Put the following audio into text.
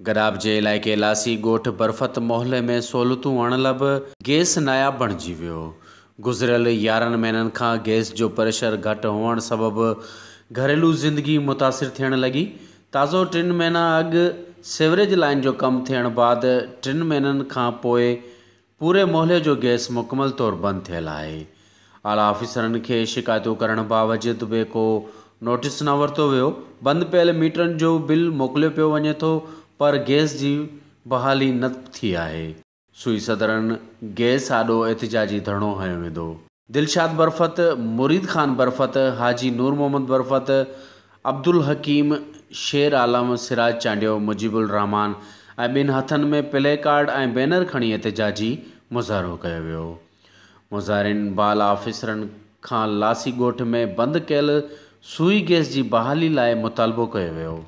गडाब जे इलाइक़े लासी ॻोठ बरफ़त मोहल्ले में सहूलियतूं आणण लाइ गैस नायाब बणिजी वियो। गुज़िरियल 11 महीननि खां गैस जो प्रेशर घटि हुअण सबबि घरेलू ज़िंदगी मुतासिर थियण लॻी। ताज़ो 3 महीना अॻु सीवरेज लाइन जो कमु थियण बाद 3 महीननि खां पोइ पूरे मोहल्ले जो गैस मुकमल तौर बंदि थियल आहे। आला ऑफिसरनि खे शिकायतूं करण बावजूद बि को नोटिस न वरितो वियो। बंदि पियल मीटरनि जो बिल मोकिलियो पियो वञे थो, पर गैस जी बहाली न थी आहे। सुई सदरनि गैस आॾो एहतिजाजी धरणो हंयो वेंदो। दिलशाद बरफ़त, मुरीद खान बरफ़त, हाजी नूर मोहम्मद बरफ़त, अब्दुल हकीम, शेर आलम, सिराज चांडियो, मुजीबुल रहमान ऐं ॿिनि हथनि में प्ले कार्ड ऐं बैनर खणी एहतिजाजी मुज़ाहिरो कयो वियो। मुज़ाहिरीन बाला ऑफिसरनि खां लासी ॻोठ में बंदि कयल सुई गैस जी बहाली लाइ मुतालबो कयो वियो।